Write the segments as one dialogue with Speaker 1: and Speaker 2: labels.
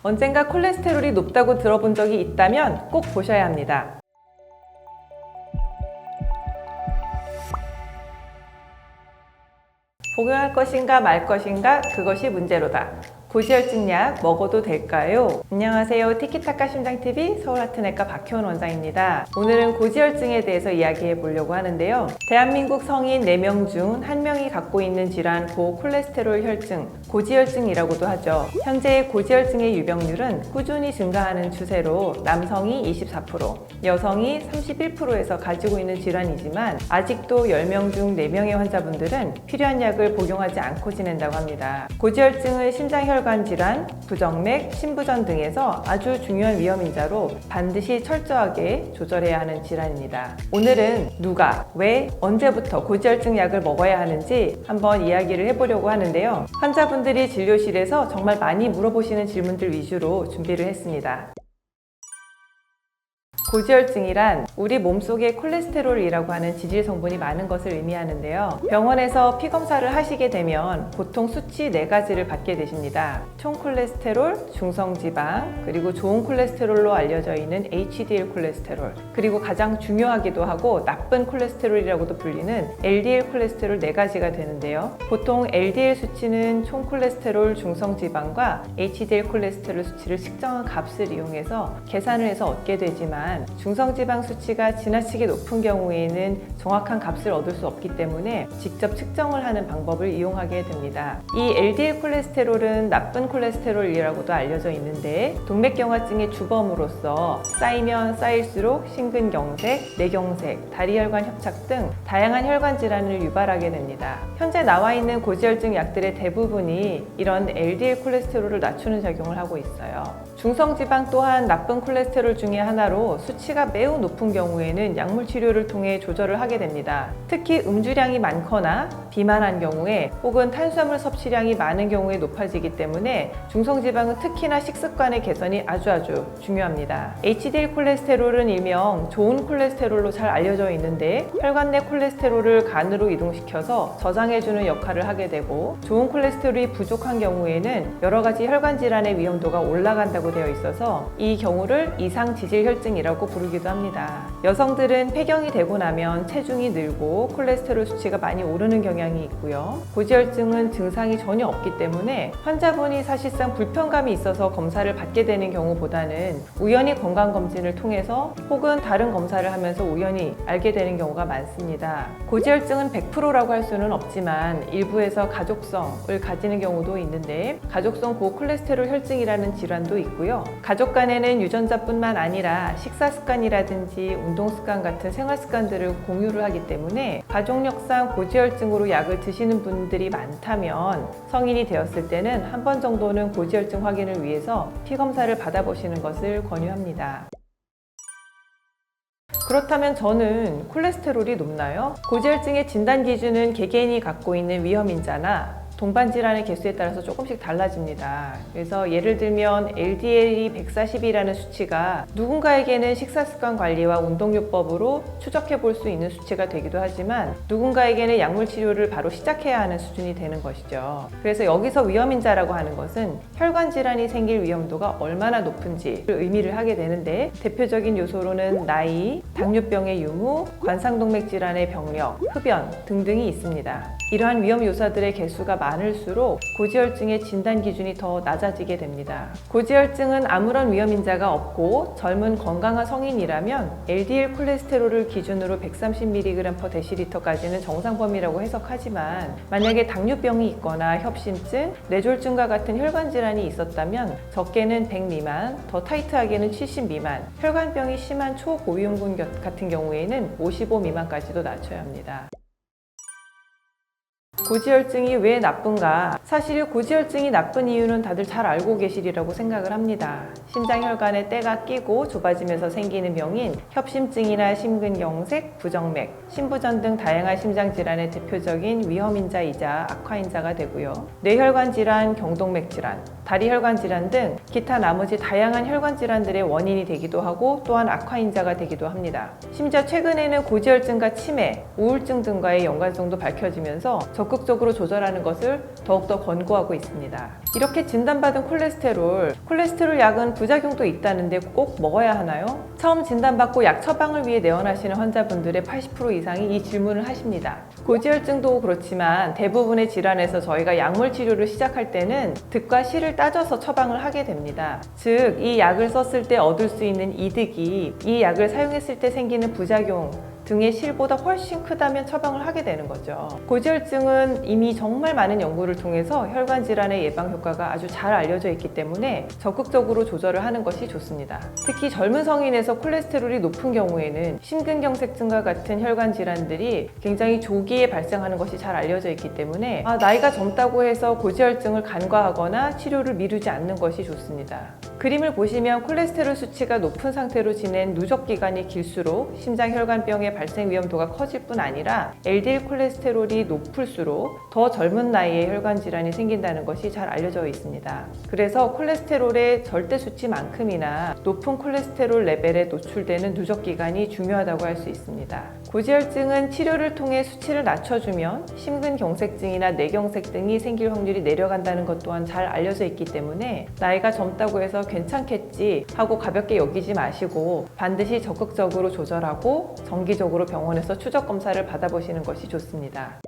Speaker 1: 언젠가 콜레스테롤이 높다고 들어본 적이 있다면 꼭 보셔야 합니다. 복용할 것인가 말 것인가 그것이 문제로다. 고지혈증 약 먹어도 될까요? 안녕하세요. 티키타카 심장TV 서울하트내과 박효은 원장입니다. 오늘은 고지혈증에 대해서 이야기해 보려고 하는데요. 대한민국 성인 4명 중 1명이 갖고 있는 질환 고콜레스테롤 혈증, 고지혈증이라고도 하죠. 현재 고지혈증의 유병률은 꾸준히 증가하는 추세로 남성이 24%, 여성이 31%에서 가지고 있는 질환이지만 아직도 10명 중 4명의 환자분들은 필요한 약을 복용하지 않고 지낸다고 합니다. 고지혈증은 심장혈관 질환, 부정맥, 심부전 등에서 아주 중요한 위험인자로 반드시 철저하게 조절해야 하는 질환입니다. 오늘은 누가, 왜, 언제부터 고지혈증 약을 먹어야 하는지 한번 이야기를 해보려고 하는데요. 환자분들이 진료실에서 정말 많이 물어보시는 질문들 위주로 준비를 했습니다. 고지혈증이란 우리 몸속에 콜레스테롤이라고 하는 지질 성분이 많은 것을 의미하는데요. 병원에서 피검사를 하시게 되면 보통 수치 4가지를 받게 되십니다. 총콜레스테롤, 중성지방, 그리고 좋은 콜레스테롤로 알려져 있는 HDL 콜레스테롤, 그리고 가장 중요하기도 하고 나쁜 콜레스테롤이라고도 불리는 LDL 콜레스테롤 4가지가 되는데요. 보통 LDL 수치는 총콜레스테롤, 중성지방과 HDL 콜레스테롤 수치를 측정한 값을 이용해서 계산을 해서 얻게 되지만 중성지방 수치가 지나치게 높은 경우에는 정확한 값을 얻을 수 없기 때문에 직접 측정을 하는 방법을 이용하게 됩니다. 이 LDL 콜레스테롤은 나쁜 콜레스테롤이라고도 알려져 있는데 동맥경화증의 주범으로서 쌓이면 쌓일수록 심근경색, 뇌경색, 다리혈관 협착 등 다양한 혈관 질환을 유발하게 됩니다. 현재 나와 있는 고지혈증 약들의 대부분이 이런 LDL 콜레스테롤을 낮추는 작용을 하고 있어요. 중성지방 또한 나쁜 콜레스테롤 중에 하나로 수치가 매우 높은 경우에는 약물 치료를 통해 조절을 하게 됩니다. 특히 음주량이 많거나 비만한 경우에 혹은 탄수화물 섭취량이 많은 경우에 높아지기 때문에 중성지방은 특히나 식습관의 개선이 아주 중요합니다. HDL 콜레스테롤은 일명 좋은 콜레스테롤로 잘 알려져 있는데 혈관 내 콜레스테롤을 간으로 이동시켜서 저장해주는 역할을 하게 되고 좋은 콜레스테롤이 부족한 경우에는 여러 가지 혈관 질환의 위험도가 올라간다고 되어 있어서 이 경우를 이상지질혈증이라고 부르기도 합니다. 여성들은 폐경이 되고 나면 체중이 늘고 콜레스테롤 수치가 많이 오르는 경향이 있고요. 고지혈증은 증상이 전혀 없기 때문에 환자분이 사실상 불편감이 있어서 검사를 받게 되는 경우보다는 우연히 건강검진을 통해서 혹은 다른 검사를 하면서 우연히 알게 되는 경우가 많습니다. 고지혈증은 100%라고 할 수는 없지만 일부에서 가족성을 가지는 경우도 있는데 가족성 고콜레스테롤 혈증이라는 질환도 있고요. 가족 간에는 유전자뿐만 아니라 식사 습관이라든지 운동 습관 같은 생활 습관들을 공유를 하기 때문에 가족력상 고지혈증으로 약을 드시는 분들이 많다면 성인이 되었을 때는 한 번 정도는 고지혈증 확인을 위해서 피검사를 받아보시는 것을 권유합니다. 그렇다면 저는 콜레스테롤이 높나요? 고지혈증의 진단 기준은 개개인이 갖고 있는 위험인자나 동반 질환의 개수에 따라서 조금씩 달라집니다. 그래서 예를 들면 LDL이 140이라는 수치가 누군가에게는 식사습관 관리와 운동요법으로 추적해 볼 수 있는 수치가 되기도 하지만 누군가에게는 약물 치료를 바로 시작해야 하는 수준이 되는 것이죠. 그래서 여기서 위험인자라고 하는 것은 혈관 질환이 생길 위험도가 얼마나 높은지를 의미를 하게 되는데 대표적인 요소로는 나이, 당뇨병의 유무, 관상동맥 질환의 병력, 흡연 등등이 있습니다. 이러한 위험 요소들의 개수가 많을수록 고지혈증의 진단 기준이 더 낮아지게 됩니다. 고지혈증은 아무런 위험인자가 없고 젊은 건강한 성인이라면 LDL 콜레스테롤을 기준으로 130mg/dl까지는 정상 범위라고 해석하지만 만약에 당뇨병이 있거나 협심증, 뇌졸중과 같은 혈관 질환이 있었다면 적게는 100 미만, 더 타이트하게는 70 미만, 혈관병이 심한 초고위험군 같은 경우에는 55 미만까지도 낮춰야 합니다. 고지혈증이 왜 나쁜가? 사실 고지혈증이 나쁜 이유는 다들 잘 알고 계시리라고 생각을 합니다. 심장혈관에 때가 끼고 좁아지면서 생기는 병인 협심증이나 심근경색, 부정맥, 심부전 등 다양한 심장질환의 대표적인 위험인자이자 악화인자가 되고요. 뇌혈관 질환, 경동맥 질환, 다리혈관 질환 등 기타 나머지 다양한 혈관 질환들의 원인이 되기도 하고 또한 악화인자가 되기도 합니다. 심지어 최근에는 고지혈증과 치매, 우울증 등과의 연관성도 밝혀지면서 적극 적극적으로 조절하는 것을 더욱더 권고하고 있습니다. 이렇게 진단받은 콜레스테롤 약은 부작용도 있다는데 꼭 먹어야 하나요? 처음 진단받고 약 처방을 위해 내원하시는 환자분들의 80% 이상이 이 질문을 하십니다. 고지혈증도 그렇지만 대부분의 질환에서 저희가 약물 치료를 시작할 때는 득과 실을 따져서 처방을 하게 됩니다. 즉, 이 약을 썼을 때 얻을 수 있는 이득이 이 약을 사용했을 때 생기는 부작용 등의 실보다 훨씬 크다면 처방을 하게 되는 거죠. 고지혈증은 이미 정말 많은 연구를 통해서 혈관 질환의 예방 효과가 아주 잘 알려져 있기 때문에 적극적으로 조절을 하는 것이 좋습니다. 특히 젊은 성인에서 콜레스테롤이 높은 경우에는 심근경색증과 같은 혈관 질환들이 굉장히 조기에 발생하는 것이 잘 알려져 있기 때문에 나이가 젊다고 해서 고지혈증을 간과하거나 치료를 미루지 않는 것이 좋습니다. 그림을 보시면 콜레스테롤 수치가 높은 상태로 지낸 누적 기간이 길수록 심장혈관병의 발생 위험도가 커질 뿐 아니라 LDL 콜레스테롤이 높을수록 더 젊은 나이에 혈관 질환이 생긴다는 것이 잘 알려져 있습니다. 그래서 콜레스테롤의 절대 수치만큼이나 높은 콜레스테롤 레벨에 노출되는 누적 기간이 중요하다고 할 수 있습니다. 고지혈증은 치료를 통해 수치를 낮춰주면 심근경색증이나 뇌경색 등이 생길 확률이 내려간다는 것 또한 잘 알려져 있기 때문에 나이가 젊다고 해서 괜찮겠지 하고 가볍게 여기지 마시고 반드시 적극적으로 조절하고 정기적으로 병원에서 추적 검사를 받아보시는 것이 좋습니다.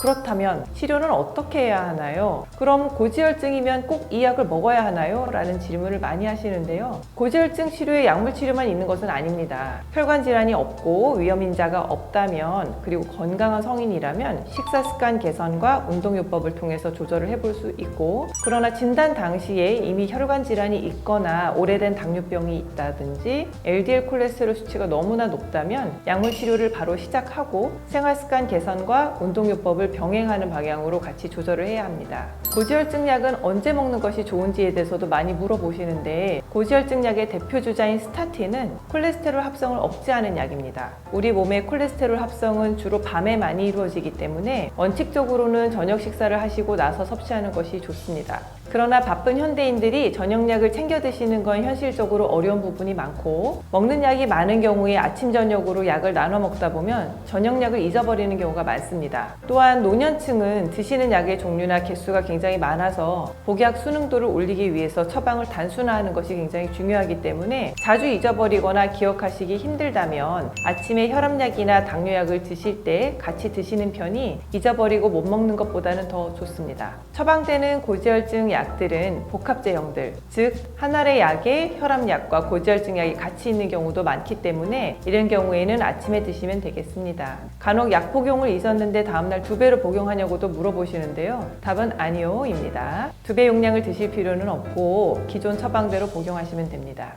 Speaker 1: 그렇다면 치료는 어떻게 해야 하나요? 그럼 고지혈증이면 꼭 이 약을 먹어야 하나요? 라는 질문을 많이 하시는데요. 고지혈증 치료에 약물 치료만 있는 것은 아닙니다. 혈관 질환이 없고 위험인자가 없다면, 그리고 건강한 성인이라면 식사 습관 개선과 운동요법을 통해서 조절을 해볼 수 있고, 그러나 진단 당시에 이미 혈관 질환이 있거나 오래된 당뇨병이 있다든지 LDL 콜레스테롤 수치가 너무나 높다면 약물 치료를 바로 시작하고 생활 습관 개선과 운동요법을 병행하는 방향으로 같이 조절을 해야 합니다. 고지혈증 약은 언제 먹는 것이 좋은지에 대해서도 많이 물어보시는데, 고지혈증 약의 대표 주자인 스타틴은 콜레스테롤 합성을 억제하는 약입니다. 우리 몸의 콜레스테롤 합성은 주로 밤에 많이 이루어지기 때문에 원칙적으로는 저녁 식사를 하시고 나서 섭취하는 것이 좋습니다. 그러나 바쁜 현대인들이 저녁약을 챙겨 드시는 건 현실적으로 어려운 부분이 많고, 먹는 약이 많은 경우에 아침 저녁으로 약을 나눠 먹다 보면 저녁약을 잊어버리는 경우가 많습니다. 또한 노년층은 드시는 약의 종류나 개수가 굉장히 많아서 복약 수능도를 올리기 위해서 처방을 단순화하는 것이 굉장히 중요하기 때문에 자주 잊어버리거나 기억하시기 힘들다면 아침에 혈압약이나 당뇨약을 드실 때 같이 드시는 편이 잊어버리고 못 먹는 것보다는 더 좋습니다. 처방되는 고지혈증 약들은 복합제형들, 즉 한 알의 약에 혈압약과 고지혈증 약이 같이 있는 경우도 많기 때문에 이런 경우에는 아침에 드시면 되겠습니다. 간혹 약 복용을 잊었는데 다음날 2배로 복용하냐고도 물어보시는데요. 답은 아니요 입니다. 2배 용량을 드실 필요는 없고 기존 처방대로 복용하시면 됩니다.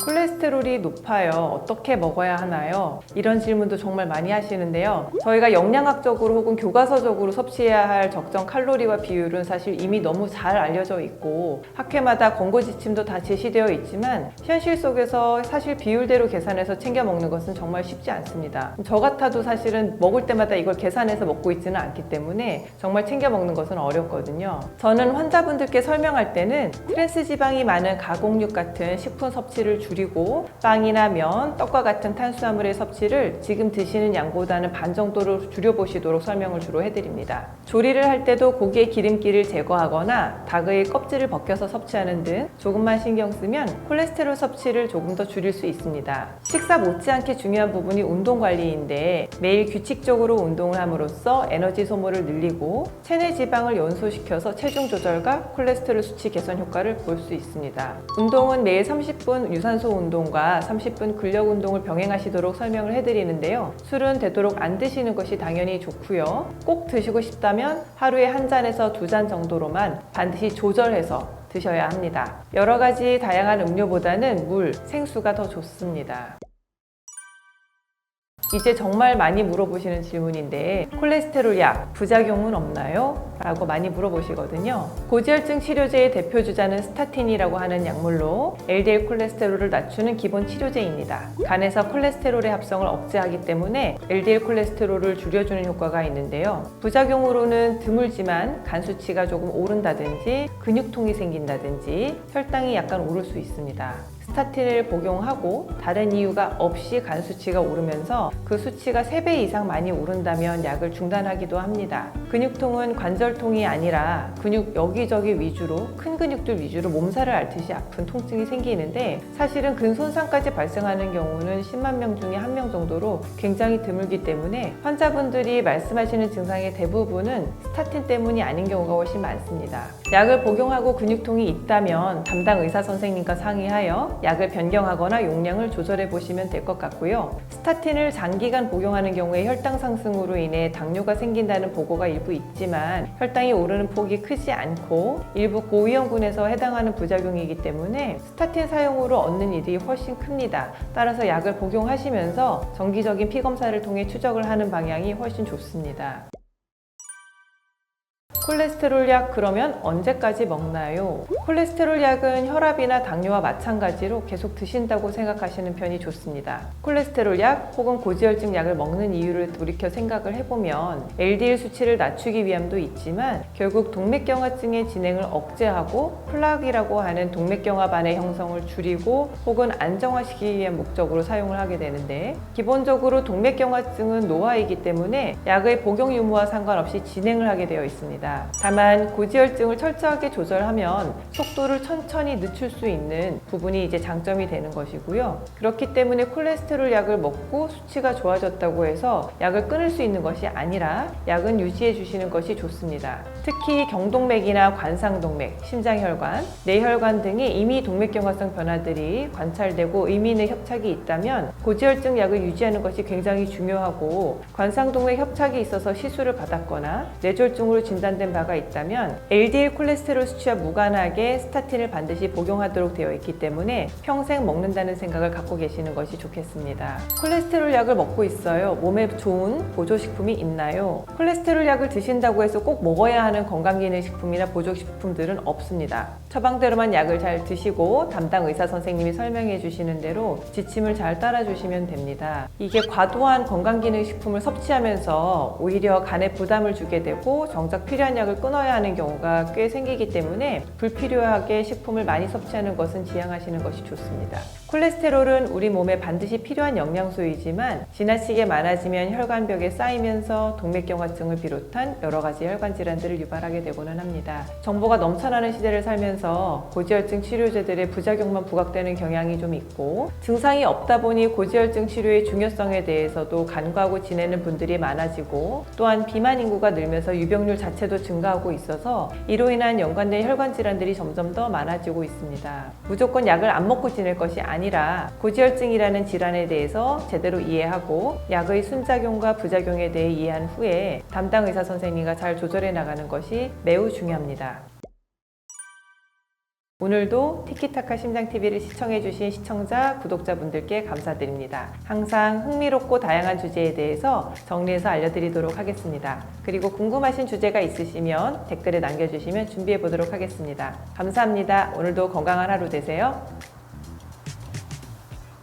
Speaker 1: 콜레스테롤이 높아요. 어떻게 먹어야 하나요? 이런 질문도 정말 많이 하시는데요. 저희가 영양학적으로 혹은 교과서적으로 섭취해야 할 적정 칼로리와 비율은 사실 이미 너무 잘 알려져 있고 학회마다 권고 지침도 다 제시되어 있지만 현실 속에서 사실 비율대로 계산해서 챙겨 먹는 것은 정말 쉽지 않습니다. 저 같아도 사실은 먹을 때마다 이걸 계산해서 먹고 있지는 않기 때문에 정말 챙겨 먹는 것은 어렵거든요. 저는 환자분들께 설명할 때는 트랜스지방이 많은 가공육 같은 식품 섭취를 줄이고 빵이나 면, 떡과 같은 탄수화물의 섭취를 지금 드시는 양보다는 반 정도로 줄여보시도록 설명을 주로 해드립니다. 조리를 할 때도 고기의 기름기를 제거하거나 닭의 껍질을 벗겨서 섭취하는 등 조금만 신경 쓰면 콜레스테롤 섭취를 조금 더 줄일 수 있습니다. 식사 못지않게 중요한 부분이 운동 관리인데 매일 규칙적으로 운동을 함으로써 에너지 소모를 늘리고 체내 지방을 연소시켜서 체중 조절과 콜레스테롤 수치 개선 효과를 볼 수 있습니다. 운동은 매일 30분 유산소 운동과 30분 근력 운동을 병행하시도록 설명을 해드리는데요. 술은 되도록 안 드시는 것이 당연히 좋고요. 꼭 드시고 싶다면 하루에 1잔에서 2잔 정도로만 반드시 조절해서 드셔야 합니다. 여러 가지 다양한 음료보다는 물, 생수가 더 좋습니다. 이제 정말 많이 물어보시는 질문인데 콜레스테롤 약 부작용은 없나요? 라고 많이 물어보시거든요. 고지혈증 치료제의 대표 주자는 스타틴이라고 하는 약물로 LDL 콜레스테롤을 낮추는 기본 치료제입니다. 간에서 콜레스테롤의 합성을 억제하기 때문에 LDL 콜레스테롤을 줄여주는 효과가 있는데요. 부작용으로는 드물지만 간 수치가 조금 오른다든지 근육통이 생긴다든지 혈당이 약간 오를 수 있습니다. 스타틴을 복용하고 다른 이유가 없이 간 수치가 오르면서 그 수치가 3배 이상 많이 오른다면 약을 중단하기도 합니다. 근육통은 관절통이 아니라 근육 여기저기 위주로, 큰 근육들 위주로 몸살을 앓듯이 아픈 통증이 생기는데, 사실은 근손상까지 발생하는 경우는 10만 명 중에 1명 정도로 굉장히 드물기 때문에 환자분들이 말씀하시는 증상의 대부분은 스타틴 때문이 아닌 경우가 훨씬 많습니다. 약을 복용하고 근육통이 있다면 담당 의사 선생님과 상의하여 약을 변경하거나 용량을 조절해 보시면 될 것 같고요. 스타틴을 장기간 복용하는 경우에 혈당 상승으로 인해 당뇨가 생긴다는 보고가 일부 있지만 혈당이 오르는 폭이 크지 않고 일부 고위험군에서 해당하는 부작용이기 때문에 스타틴 사용으로 얻는 이득이 훨씬 큽니다. 따라서 약을 복용하시면서 정기적인 피 검사를 통해 추적을 하는 방향이 훨씬 좋습니다. 콜레스테롤 약 그러면 언제까지 먹나요? 콜레스테롤 약은 혈압이나 당뇨와 마찬가지로 계속 드신다고 생각하시는 편이 좋습니다. 콜레스테롤 약 혹은 고지혈증 약을 먹는 이유를 돌이켜 생각을 해보면 LDL 수치를 낮추기 위함도 있지만 결국 동맥경화증의 진행을 억제하고 플락이라고 하는 동맥경화반의 형성을 줄이고 혹은 안정화시키기 위한 목적으로 사용을 하게 되는데, 기본적으로 동맥경화증은 노화이기 때문에 약의 복용 유무와 상관없이 진행을 하게 되어 있습니다. 다만 고지혈증을 철저하게 조절하면 속도를 천천히 늦출 수 있는 부분이 이제 장점이 되는 것이고요. 그렇기 때문에 콜레스테롤 약을 먹고 수치가 좋아졌다고 해서 약을 끊을 수 있는 것이 아니라 약은 유지해 주시는 것이 좋습니다. 특히 경동맥이나 관상동맥, 심장혈관, 뇌혈관 등이 이미 동맥경화성 변화들이 관찰되고 의미 있는 협착이 있다면 고지혈증 약을 유지하는 것이 굉장히 중요하고, 관상동맥 협착이 있어서 시술을 받았거나 뇌졸중으로 진단된 바가 있다면 LDL 콜레스테롤 수치와 무관하게 스타틴을 반드시 복용하도록 되어 있기 때문에 평생 먹는다는 생각을 갖고 계시는 것이 좋겠습니다. 콜레스테롤 약을 먹고 있어요. 몸에 좋은 보조식품이 있나요? 콜레스테롤 약을 드신다고 해서 꼭 먹어야 하는 건강기능식품이나 보조식품들은 없습니다. 처방대로만 약을 잘 드시고 담당 의사 선생님이 설명해 주시는 대로 지침을 잘 따라주시면 됩니다. 이게 과도한 건강기능식품을 섭취하면서 오히려 간에 부담을 주게 되고 정작 필요한 약을 끊어야 하는 경우가 꽤 생기기 때문에 불필요하게 식품을 많이 섭취하는 것은 지양하시는 것이 좋습니다. 콜레스테롤은 우리 몸에 반드시 필요한 영양소이지만 지나치게 많아지면 혈관벽에 쌓이면서 동맥경화증을 비롯한 여러 가지 혈관 질환들을 유발하게 되고는 합니다. 정보가 넘쳐나는 시대를 살면서 고지혈증 치료제들의 부작용만 부각되는 경향이 좀 있고, 증상이 없다 보니 고지혈증 치료의 중요성에 대해서도 간과하고 지내는 분들이 많아지고, 또한 비만 인구가 늘면서 유병률 자체도 증가하고 있어서 이로 인한 연관된 혈관 질환들이 점점 더 많아지고 있습니다. 무조건 약을 안 먹고 지낼 것이 아니라 고지혈증이라는 질환에 대해서 제대로 이해하고 약의 순작용과 부작용에 대해 이해한 후에 담당 의사 선생님과 잘 조절해 나가는 것이 매우 중요합니다. 오늘도 티키타카 심장TV를 시청해주신 시청자, 구독자분들께 감사드립니다. 항상 흥미롭고 다양한 주제에 대해서 정리해서 알려드리도록 하겠습니다. 그리고 궁금하신 주제가 있으시면 댓글에 남겨주시면 준비해 보도록 하겠습니다. 감사합니다. 오늘도 건강한 하루 되세요.